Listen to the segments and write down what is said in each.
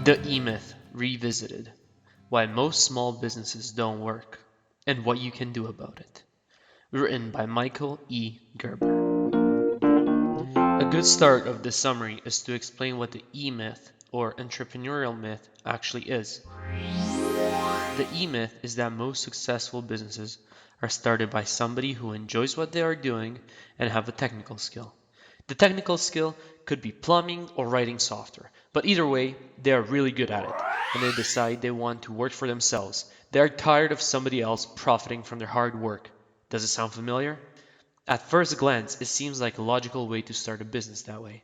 The E-Myth Revisited: Why Most Small Businesses Don't Work, and What You Can Do About It. Written by Michael E. Gerber. A good start of this summary is to explain what the E-Myth, or entrepreneurial myth, actually is. The E-Myth is that most successful businesses are started by somebody who enjoys what they are doing and have a technical skill. The technical skill could be plumbing or writing software, but either way, they are really good at it, and they decide they want to work for themselves. They are tired of somebody else profiting from their hard work. Does it sound familiar? At first glance, it seems like a logical way to start a business that way.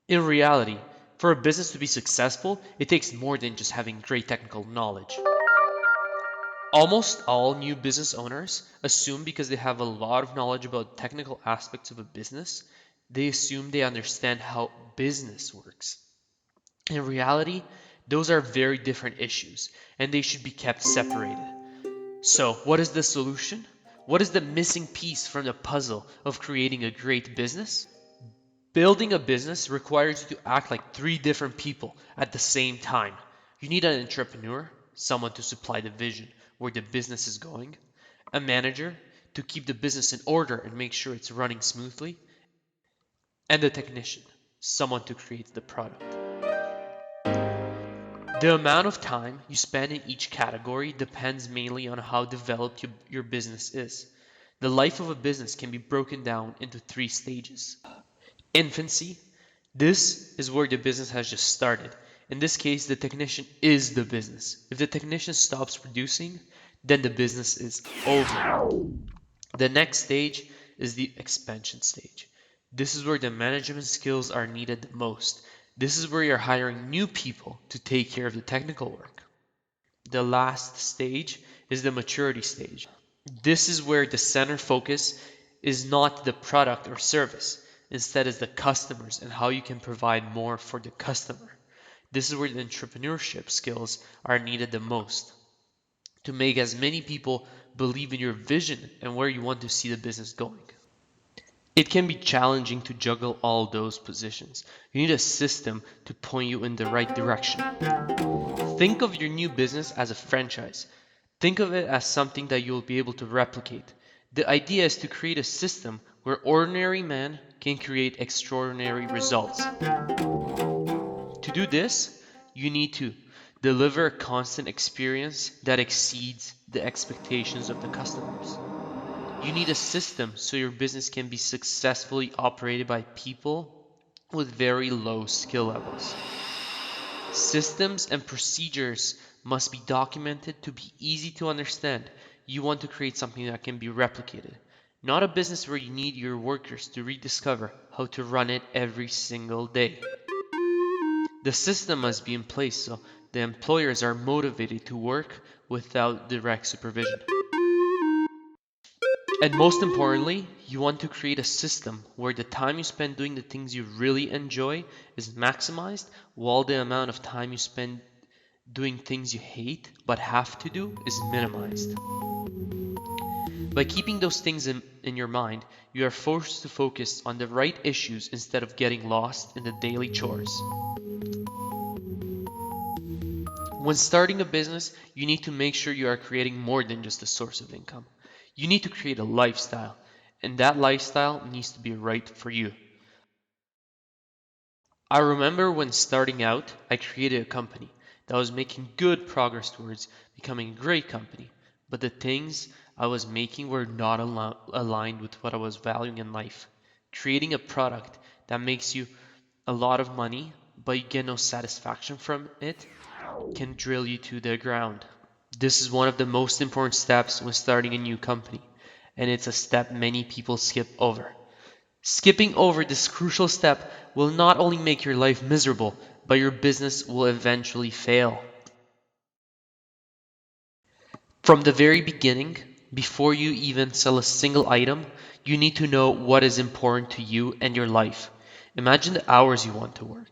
In reality, for a business to be successful, it takes more than just having great technical knowledge. Almost all new business owners assume because they have a lot of knowledge about technical aspects of a business, they assume they understand how business works. In reality, those are very different issues, and they should be kept separated. So, what is the solution? What is the missing piece from the puzzle of creating a great business? Building a business requires you to act like three different people at the same time. You need an entrepreneur, someone to supply the vision where the business is going, a manager to keep the business in order and make sure it's running smoothly, and a technician, someone to create the product. The amount of time you spend in each category depends mainly on how developed your business is. The life of a business can be broken down into three stages. Infancy. This is where the business has just started. In this case, the technician is the business. If the technician stops producing, then the business is over. The next stage is the expansion stage. This is where the management skills are needed the most. This is where you're hiring new people to take care of the technical work. The last stage is the maturity stage. This is where the center focus is not the product or service. Instead, is the customers and how you can provide more for the customer. This is where the entrepreneurship skills are needed the most to make as many people believe in your vision and where you want to see the business going. It can be challenging to juggle all those positions. You need a system to point you in the right direction. Think of your new business as a franchise. Think of it as something that you'll be able to replicate. The idea is to create a system where ordinary man can create extraordinary results. To do this, you need to deliver a constant experience that exceeds the expectations of the customers. You need a system so your business can be successfully operated by people with very low skill levels. Systems and procedures must be documented to be easy to understand. You want to create something that can be replicated, not a business where you need your workers to rediscover how to run it every single day. The system must be in place so the employers are motivated to work without direct supervision. And most importantly, you want to create a system where the time you spend doing the things you really enjoy is maximized, while the amount of time you spend doing things you hate but have to do is minimized. By keeping those things in your mind, you are forced to focus on the right issues instead of getting lost in the daily chores. When starting a business, you need to make sure you are creating more than just a source of income. You need to create a lifestyle, and that lifestyle needs to be right for you. I remember when starting out, I created a company that was making good progress towards becoming a great company, but the things I was making were not aligned with what I was valuing in life. Creating a product that makes you a lot of money, but you get no satisfaction from it, can drill you to the ground. This is one of the most important steps when starting a new company, and it's a step many people skip over. Skipping over this crucial step will not only make your life miserable, but your business will eventually fail. From the very beginning, before you even sell a single item, you need to know what is important to you and your life. Imagine the hours you want to work.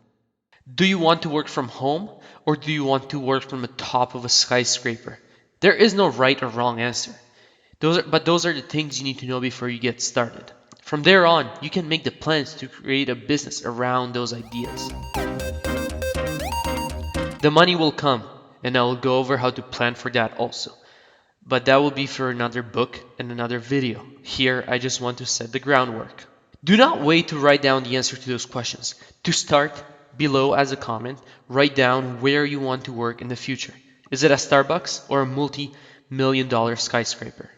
Do you want to work from home or do you want to work from the top of a skyscraper? There is no right or wrong answer. Those are the things you need to know before you get started. From there on, you can make the plans to create a business around those ideas. The money will come, and I will go over how to plan for that also. But that will be for another book and another video. Here, I just want to set the groundwork. Do not wait to write down the answer to those questions. To start, below as a comment, write down where you want to work in the future. Is it a Starbucks or a multi-million-dollar skyscraper?